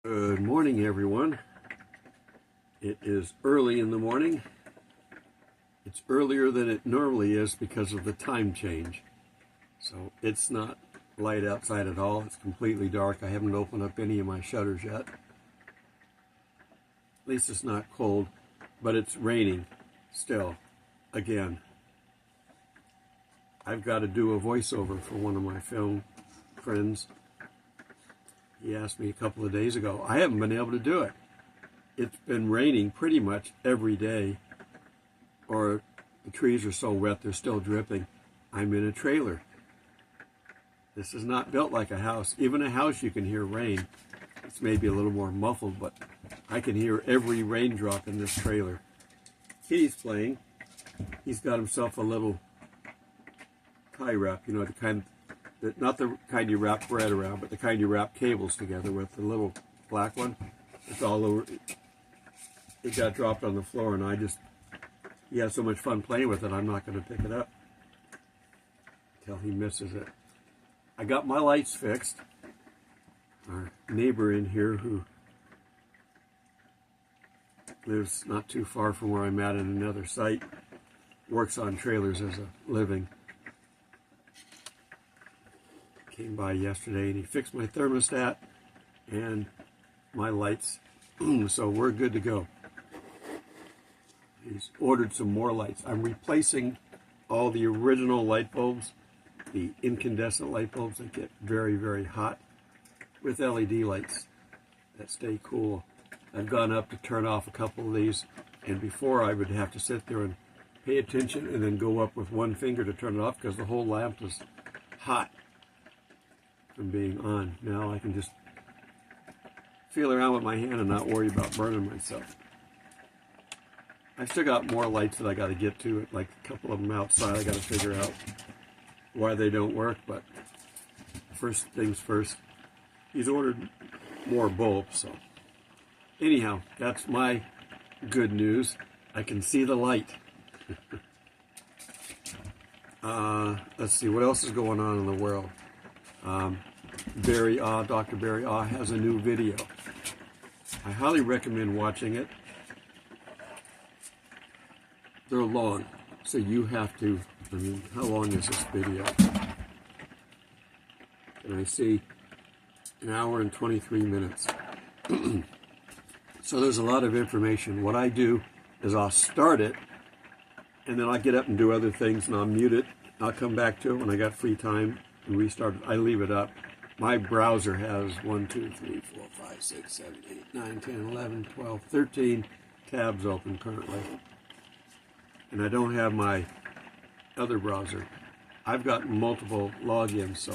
Good morning, everyone. It is early in the morning. It's earlier than it normally is because of the time change. So it's not light outside at all. It's completely dark. I haven't opened up any of my shutters yet. At least it's not cold, but it's raining still. Again, I've got to do a voiceover for one of my film friends. He asked me a couple of days ago. I haven't been able to do it. It's been raining pretty much every day, or the trees are so wet they're still dripping. I'm in a trailer. This is not built like a house. Even a house you can hear rain. It's maybe a little more muffled, but I can hear every raindrop in this trailer. Kitty's playing. He's got himself a little tie wrap, you know, the kind, not the kind you wrap bread around, but the kind you wrap cables together with, the little black one. It's all over. It got dropped on the floor, and he had so much fun playing with it, I'm not going to pick it up until he misses it. I got my lights fixed. Our neighbor in here, who lives not too far from where I'm at in another site, works on trailers as a living. Came by yesterday and he fixed my thermostat and my lights, so we're good to go. He's ordered some more lights. I'm replacing all the original light bulbs, the incandescent light bulbs that get very, very hot, with LED lights that stay cool. I've gone up to turn off a couple of these, and before I would have to sit there and pay attention and then go up with one finger to turn it off because the whole lamp was hot from being on. Now I can just feel around with my hand and not worry about burning myself. I've still got more lights that I got to get to, like a couple of them outside. I got to figure out why they don't work, but first things first, he's ordered more bulbs. So anyhow, that's my good news. I can see the light. Let's see, what else is going on in the world? Dr. Barry Ah has a new video. I highly recommend watching it. They're long, so you have to, how long is this video? And I see an hour and 23 minutes. So there's a lot of information. What I do is I'll start it, and then I'll get up and do other things, and I'll mute it. I'll come back to it when I got free time and restart it. I leave it up. My browser has 1, 2, 3, 4, 5, 6, 7, 8, 9, 10, 11, 12, 13 tabs open currently. And I don't have my other browser. I've got multiple logins, so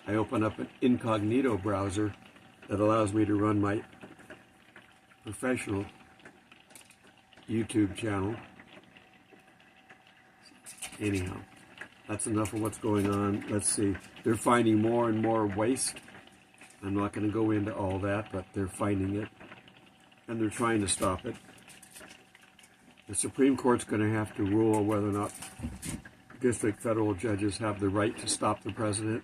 I open up an incognito browser that allows me to run my professional YouTube channel. Anyhow, that's enough of what's going on. Let's see. They're finding more and more waste. I'm not going to go into all that, but they're finding it, and they're trying to stop it. The Supreme Court's going to have to rule whether or not district federal judges have the right to stop the president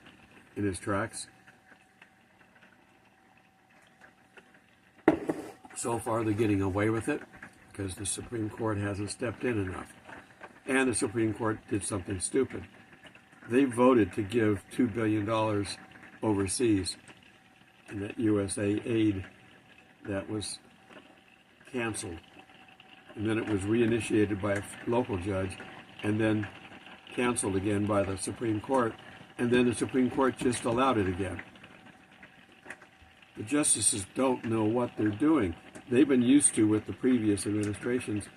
in his tracks. So far, they're getting away with it because the Supreme Court hasn't stepped in enough. And the Supreme Court did something stupid. They voted to give $2 billion overseas in that USA aid that was canceled. And then it was reinitiated by a local judge, and then canceled again by the Supreme Court, and then the Supreme Court just allowed it again. The justices don't know what they're doing. They've been used to, with the previous administrations,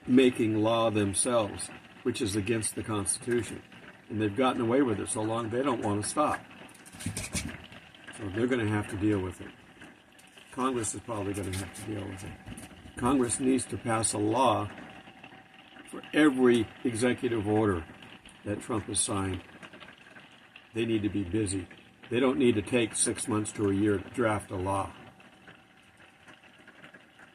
making law themselves, which is against the Constitution. And they've gotten away with it so long they don't want to stop. So they're going to have to deal with it. Congress is probably going to have to deal with it. Congress needs to pass a law for every executive order that Trump has signed. They need to be busy. They don't need to take 6 months to a year to draft a law.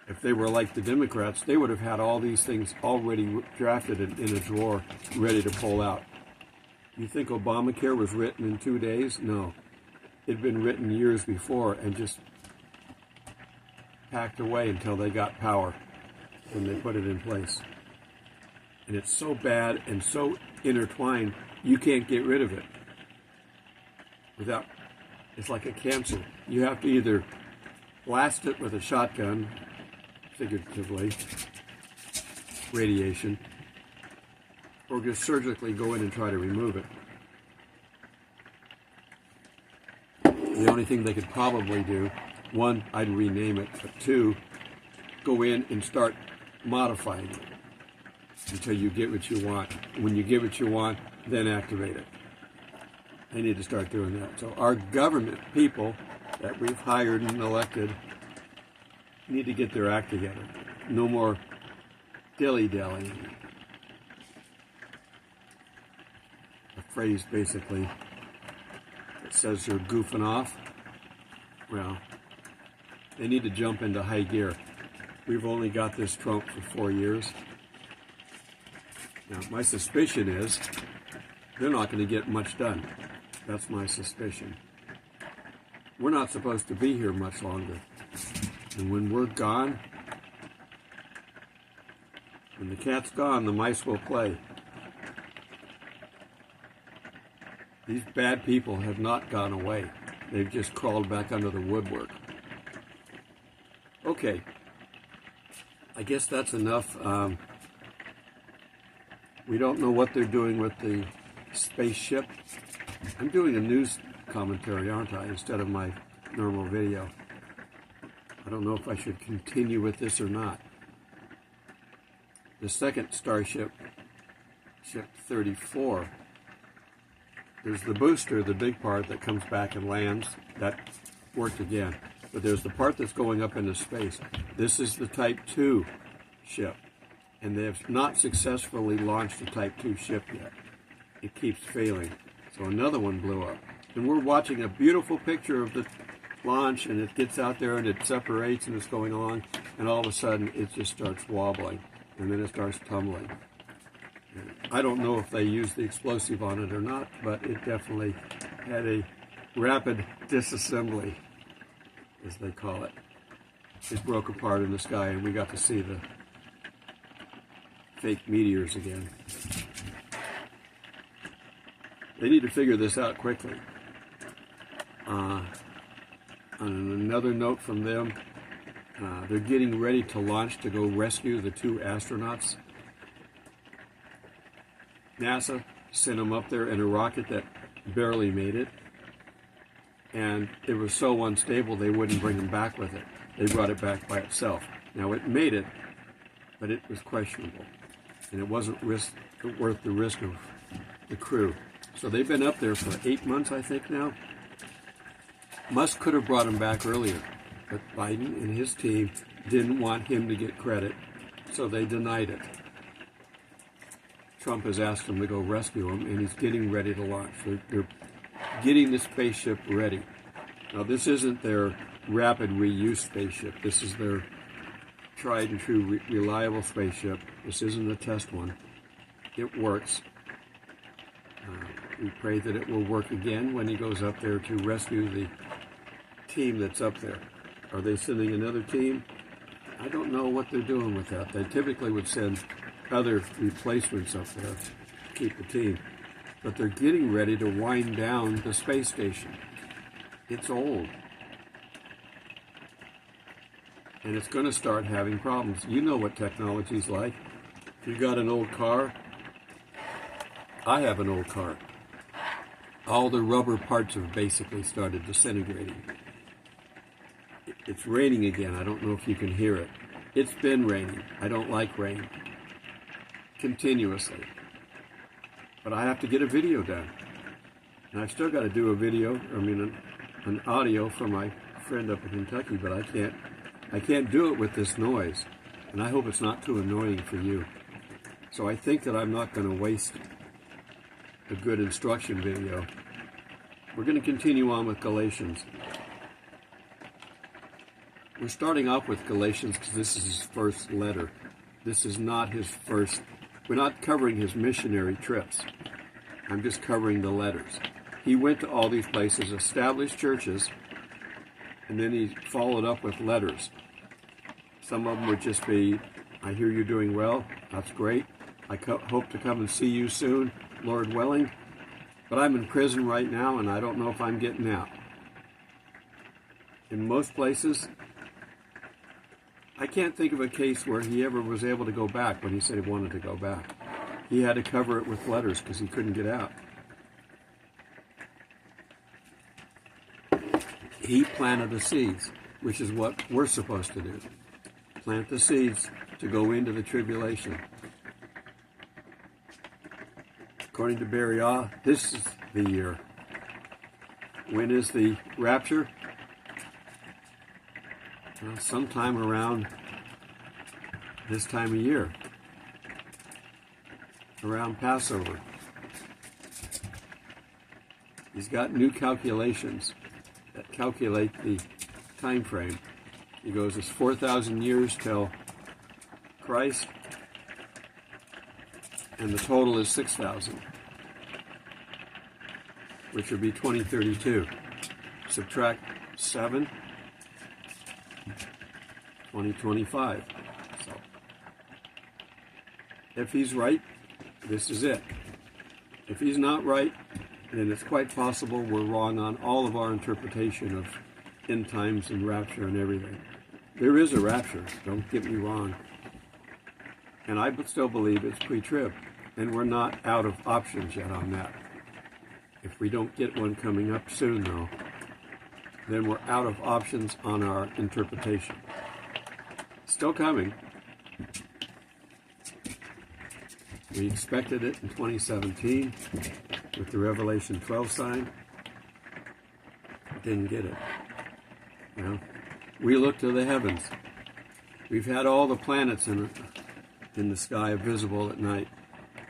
If they were like the Democrats, they would have had all these things already drafted in a drawer, ready to pull out. You think Obamacare was written in 2 days? No. had been written years before and just packed away until they got power when they put it in place. And it's so bad and so intertwined, you can't get rid of it. It's like a cancer. You have to either blast it with a shotgun, figuratively, radiation, or just surgically go in and try to remove it. The only thing they could probably do, one, I'd rename it, but two, go in and start modifying it until you get what you want. When you get what you want, then activate it. They need to start doing that. So our government people that we've hired and elected need to get their act together. No more dilly-dallying. A phrase basically that says they're goofing off. Well, they need to jump into high gear. We've only got this Trump for 4 years. Now, my suspicion is they're not going to get much done. That's my suspicion. We're not supposed to be here much longer. And when we're gone, when the cat's gone, the mice will play. These bad people have not gone away. They've just crawled back under the woodwork. Okay. I guess that's enough. We don't know what they're doing with the spaceship. I'm doing a news commentary, aren't I, instead of my normal video. I don't know if I should continue with this or not. The second Starship, Ship 34, there's the booster, the big part that comes back and lands. That worked again. But there's the part that's going up into space. This is the Type 2 ship. And they have not successfully launched a Type 2 ship yet. It keeps failing. So another one blew up. And we're watching a beautiful picture of the launch, and it gets out there and it separates and it's going along, and all of a sudden it just starts wobbling, and then it starts tumbling. And I don't know if they used the explosive on it or not, but it definitely had a rapid disassembly, as they call it. It broke apart in the sky, and we got to see the fake meteors again. They need to figure this out quickly. On another note from them, they're getting ready to launch to go rescue the 2 astronauts. NASA sent them up there in a rocket that barely made it, and it was so unstable they wouldn't bring them back with it. They brought it back by itself. Now it made it, but it was questionable, and it wasn't worth the risk of the crew. So they've been up there for 8 months, I think now. Musk could have brought him back earlier, but Biden and his team didn't want him to get credit, so they denied it. Trump has asked him to go rescue him, and he's getting ready to launch. They're getting the spaceship ready. Now, this isn't their rapid reuse spaceship. This is their tried and true reliable spaceship. This isn't a test one. It works. We pray that it will work again when he goes up there to rescue the team that's up there. Are they sending another team? I don't know what they're doing with that. They typically would send other replacements up there to keep the team. But they're getting ready to wind down the space station. It's old. And it's going to start having problems. You know what technology's like. If you got an old car, I have an old car. All the rubber parts have basically started disintegrating. It's raining again. I don't know if you can hear it. It's been raining. I don't like rain. Continuously. But I have to get a video done. And I've still got to do a video, an audio for my friend up in Kentucky, but I can't do it with this noise. And I hope it's not too annoying for you. So I think that I'm not going to waste a good instruction video. We're going to continue on with Galatians. We're starting off with Galatians because this is his first letter. This is not his first. We're not covering his missionary trips. I'm just covering the letters. He went to all these places, established churches, and then he followed up with letters. Some of them would just be, I hear you're doing well. That's great. I hope to come and see you soon, Lord willing. But I'm in prison right now, and I don't know if I'm getting out. In most places, I can't think of a case where he ever was able to go back when he said he wanted to go back. He had to cover it with letters because he couldn't get out. He planted the seeds, which is what we're supposed to do. Plant the seeds to go into the tribulation. According to Beria, this is the year. When is the rapture? Well, sometime around this time of year, around Passover. He's got new calculations that calculate the time frame. He goes, it's 4,000 years till Christ, and the total is 6,000, which would be 2032. Subtract 7, 2025. So, if he's right, this is it. If he's not right, then it's quite possible we're wrong on all of our interpretation of end times and rapture and everything. There is a rapture, don't get me wrong. And I still believe it's pre-trib. And we're not out of options yet on that. If we don't get one coming up soon, though, then we're out of options on our interpretation. Still coming. We expected it in 2017 with the Revelation 12 sign. Didn't get it. You know, we look to the heavens. We've had all the planets in the sky visible at night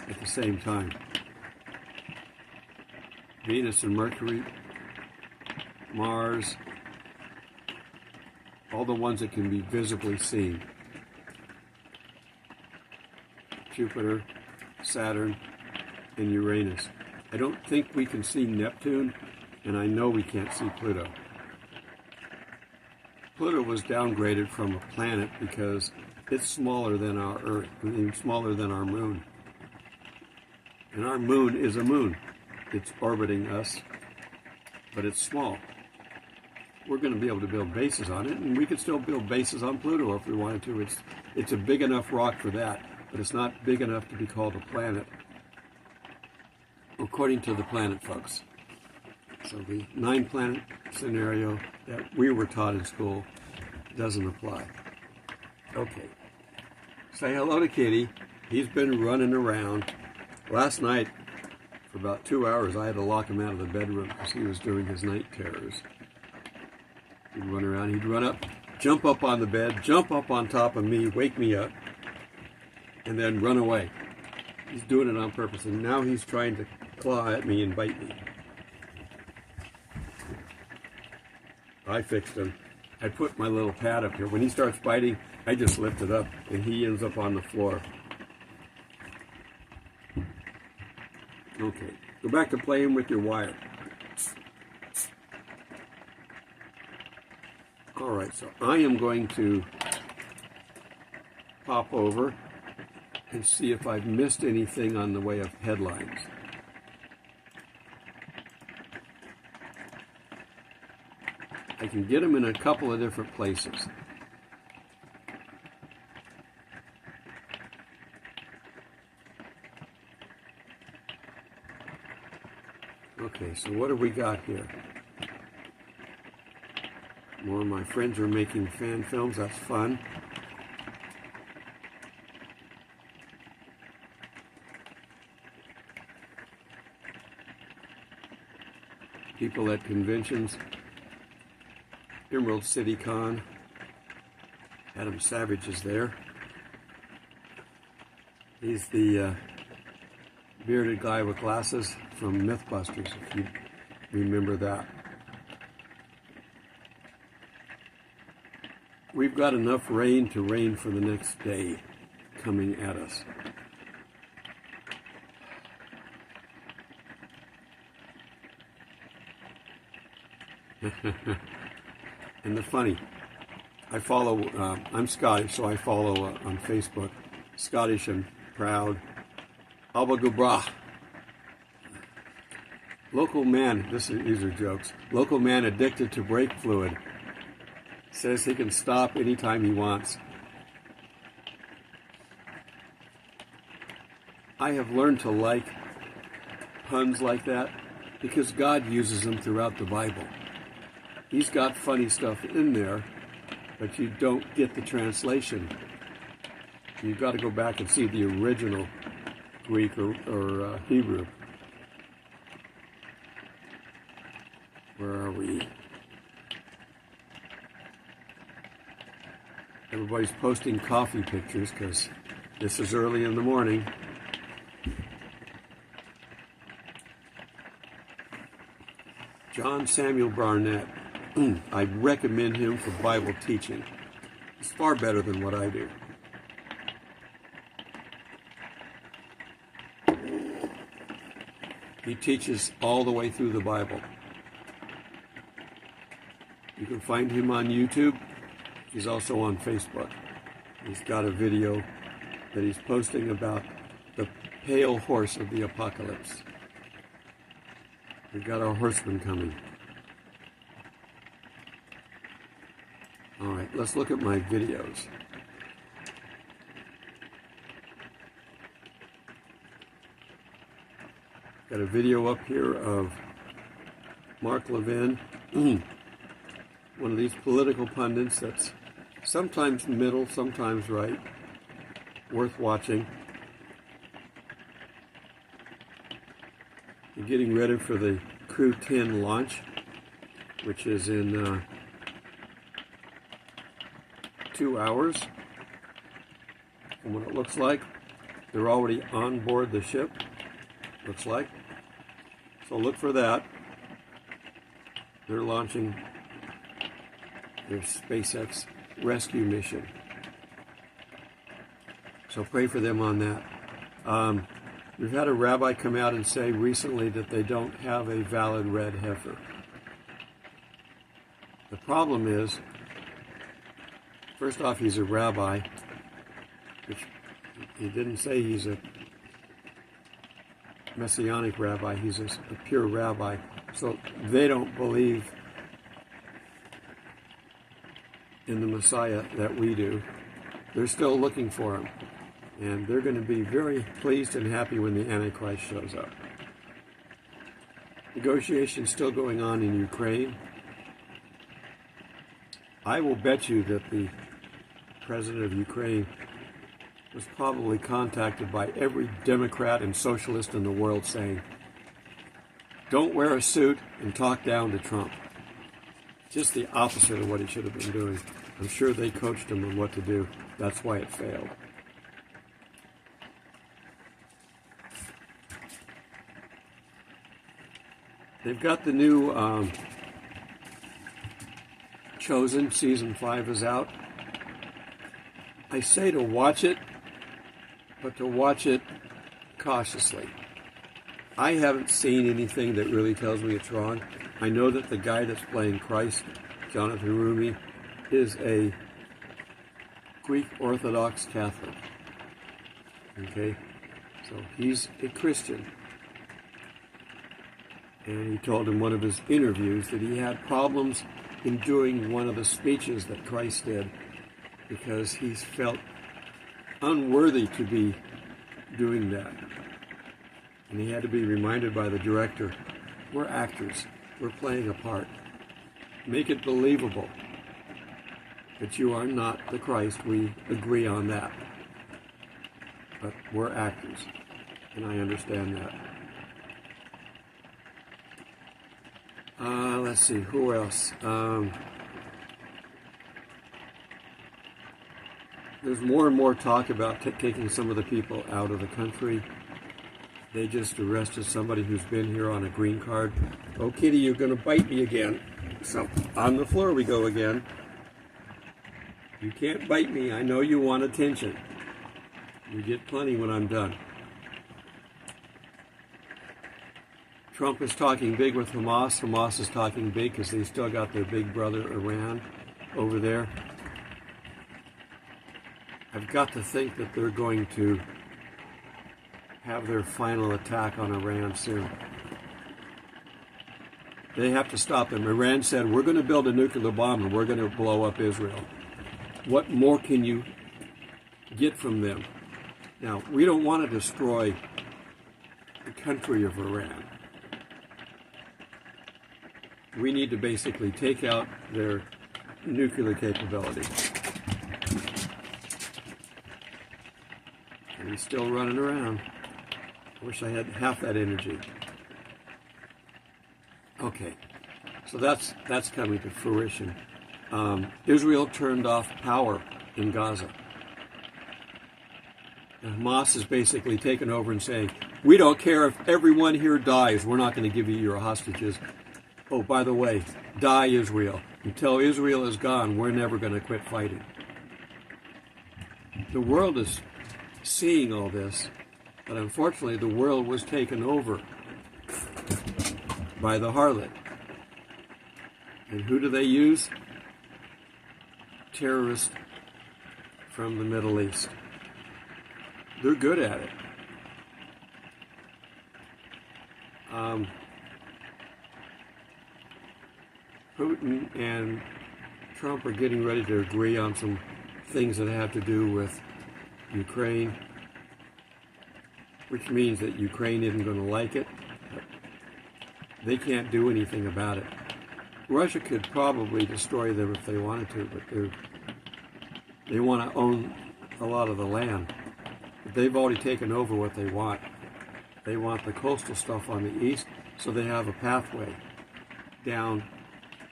at the same time. Venus and Mercury, Mars, all the ones that can be visibly seen. Jupiter, Saturn, and Uranus. I don't think we can see Neptune, and I know we can't see Pluto. Pluto was downgraded from a planet because it's smaller than our Earth, even smaller than our moon. And our moon is a moon. It's orbiting us, but it's small. We're going to be able to build bases on it, and we could still build bases on Pluto if we wanted to. It's a big enough rock for that, but it's not big enough to be called a planet, according to the planet folks. So the 9-planet scenario that we were taught in school doesn't apply. Okay. Say hello to Kitty. He's been running around. Last night, for about 2 hours, I had to lock him out of the bedroom because he was doing his night terrors. He'd run around, he'd run up, jump up on the bed, jump up on top of me, wake me up, and then run away. He's doing it on purpose, and now he's trying to claw at me and bite me. I fixed him. I put my little pad up here. When he starts biting, I just lift it up, and he ends up on the floor. Okay, go back to playing with your wire. All right, so I am going to pop over and see if I've missed anything on the way of headlines. I can get them in a couple of different places. Okay, so what have we got here? More of my friends are making fan films. That's fun. People at conventions. Emerald City Con. Adam Savage is there. He's the bearded guy with glasses from Mythbusters, if you remember that. We've got enough rain to rain for the next day coming at us. And the funny, I follow, I'm Scottish, so I follow on Facebook, Scottish and Proud, Alba Gubra. Local man, these are jokes, local man addicted to brake fluid says he can stop anytime he wants. I have learned to like puns like that because God uses them throughout the Bible. He's got funny stuff in there, but you don't get the translation. You've got to go back and see the original Greek or Hebrew. Where are we? Everybody's posting coffee pictures because this is early in the morning. John Samuel Barnett. I recommend him for Bible teaching. He's far better than what I do. He teaches all the way through the Bible. You can find him on YouTube. He's also on Facebook. He's got a video that he's posting about the pale horse of the apocalypse. We've got our horseman coming. All right, let's look at my videos. Got a video up here of Mark Levin, one of these political pundits that's sometimes middle, sometimes right, worth watching. You're getting ready for the Crew 10 launch, which is in 2 hours. From what it looks like, they're already on board the ship, looks like. So look for that. They're launching their SpaceX rescue mission. So pray for them on that. We've had a rabbi come out and say recently that they don't have a valid red heifer. The problem is, first off, he's a rabbi, which he didn't say he's a messianic rabbi, he's a pure rabbi. So they don't believe in the Messiah that we do. They're still looking for him. And they're going to be very pleased and happy when the Antichrist shows up. Negotiations still going on in Ukraine. I will bet you that the president of Ukraine was probably contacted by every Democrat and socialist in the world saying, don't wear a suit and talk down to Trump. Just the opposite of what he should have been doing. I'm sure they coached him on what to do. That's why it failed. They've got the new Chosen, Season 5 is out. I say to watch it, but to watch it cautiously. I haven't seen anything that really tells me it's wrong. I know that the guy that's playing Christ, Jonathan Rumi, is a Greek Orthodox Catholic. Okay? So he's a Christian. And he told in one of his interviews that he had problems in doing one of the speeches that Christ did because he felt unworthy to be doing that. And he had to be reminded by the director, we're actors, we're playing a part. Make it believable that you are not the Christ. We agree on that. But we're actors, and I understand that. Let's see, who else? There's more and more talk about taking some of the people out of the country. They just arrested somebody who's been here on a green card. Oh, kitty, you're going to bite me again. So, on the floor we go again. You can't bite me. I know you want attention. You get plenty when I'm done. Trump is talking big with Hamas. Hamas is talking big because they still got their big brother Iran over there. I've got to think that they're going to have their final attack on Iran soon. They have to stop them. Iran said, we're going to build a nuclear bomb and we're going to blow up Israel. What more can you get from them? Now, we don't want to destroy the country of Iran. We need to basically take out their nuclear capability. And he's still running around. I wish I had half that energy. Okay, so that's coming to fruition. Israel turned off power in Gaza. And Hamas is basically taken over and saying, we don't care if everyone here dies, we're not going to give you your hostages. Oh, by the way, die Israel. Until Israel is gone, we're never going to quit fighting. The world is seeing all this, but unfortunately the world was taken over by the harlot. And who do they use? Terrorists from the Middle East. They're good at it. Putin and Trump are getting ready to agree on some things that have to do with Ukraine, which means that Ukraine isn't going to like it. They can't do anything about it. Russia could probably destroy them if they wanted to, but they want to own a lot of the land. But they've already taken over what they want. They want the coastal stuff on the east, so they have a pathway down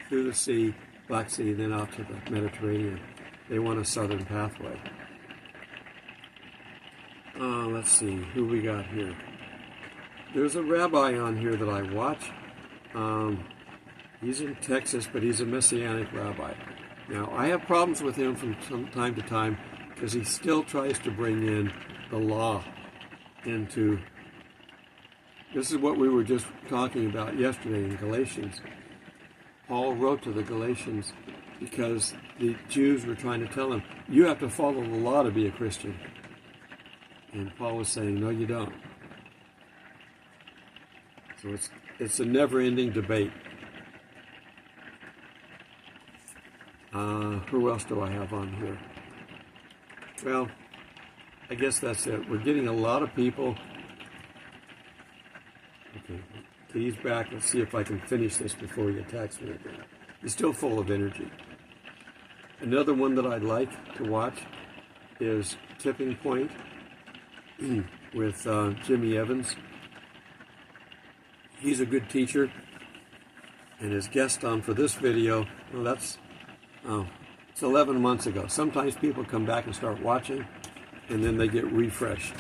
through the sea, Black Sea, then out to the Mediterranean. They want a southern pathway. Let's see, who we got here. There's a rabbi on here that I watch. He's in Texas, but he's a Messianic rabbi. Now, I have problems with him from time to time because he still tries to bring in the law into... This is what we were just talking about yesterday in Galatians. Paul wrote to the Galatians because the Jews were trying to tell him, you have to follow the law to be a Christian. And Paul was saying, no, you don't. So it's a never-ending debate. Who else do I have on here? Well, I guess that's it. We're getting a lot of people. Okay, he's back. Let's see if I can finish this before he attacks me again. He's still full of energy. Another one that I'd like to watch is Tipping Point with Jimmy Evans. He's a good teacher, and his guest on for this video, well, it's 11 months ago. Sometimes people come back and start watching, and then they get refreshed.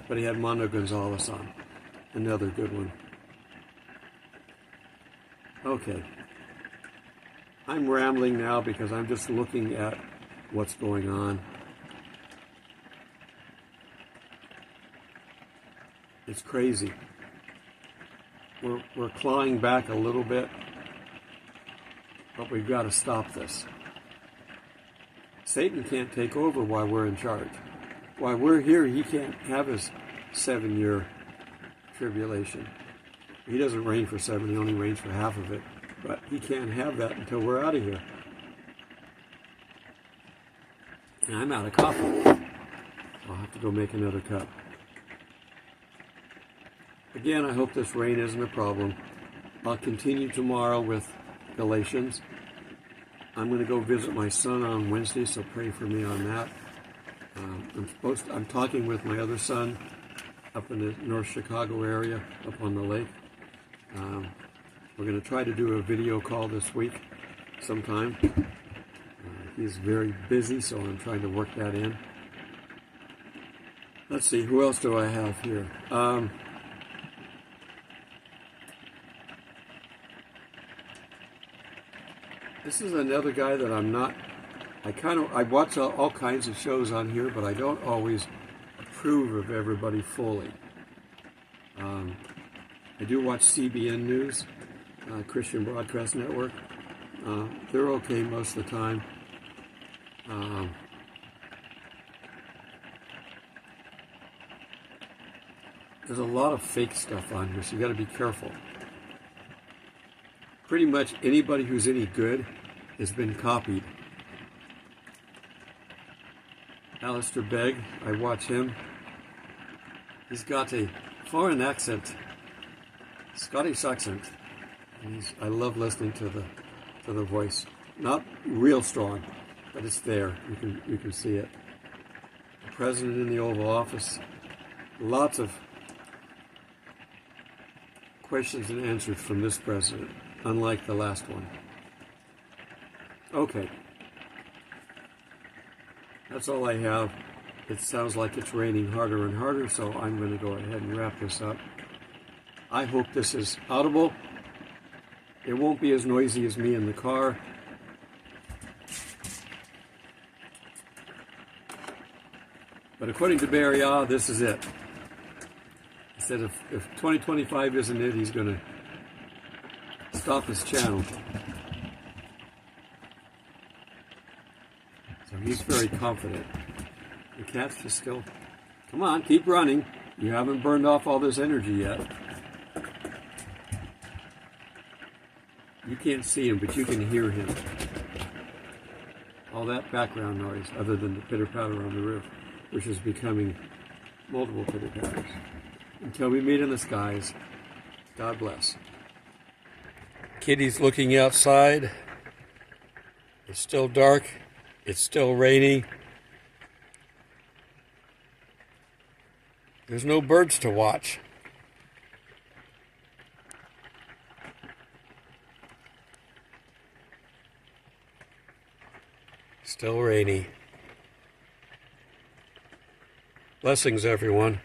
But he had Mondo Gonzalez on, another good one. Okay, I'm rambling now because I'm just looking at what's going on. It's crazy. We're clawing back a little bit, but we've got to stop this. Satan can't take over while we're in charge. While we're here, he can't have his 7-year tribulation. He doesn't reign for 7, he only reigns for half of it. But he can't have that until we're out of here. And I'm out of coffee. I'll have to go make another cup. Again, I hope this rain isn't a problem. I'll continue tomorrow with Galatians. I'm going to go visit my son on Wednesday, so pray for me on that. I'm talking with my other son up in the North Chicago area, up on the lake. We're going to try to do a video call this week sometime. He's very busy, so I'm trying to work that in. Let's see, who else do I have here? This is another guy that I'm not... I watch all kinds of shows on here, but I don't always approve of everybody fully. I do watch CBN News, Christian Broadcast Network. They're okay most of the time. There's a lot of fake stuff on here, so you got to be careful. Pretty much anybody who's any good has been copied. Alistair Begg, I watch him. He's got a foreign accent, Scottish accent. And I love listening to the voice. Not real strong, but it's there. You can see it. The president in the Oval Office. Lots of questions and answers from this president, unlike the last one. Okay. That's all I have. It sounds like it's raining harder and harder, so I'm going to go ahead and wrap this up. I hope this is audible. It won't be as noisy as me in the car. But according to Barry, this is it. He said if 2025 isn't it, he's going to stop his channel. So he's very confident. The cat's just still... Come on, keep running. You haven't burned off all this energy yet. You can't see him, but you can hear him. All that background noise, other than the pitter-patter on the roof, which is becoming multiple pitter-patters. Until we meet in the skies, God bless. Kitty's looking outside. It's still dark. It's still rainy. There's no birds to watch. Still rainy. Blessings, everyone.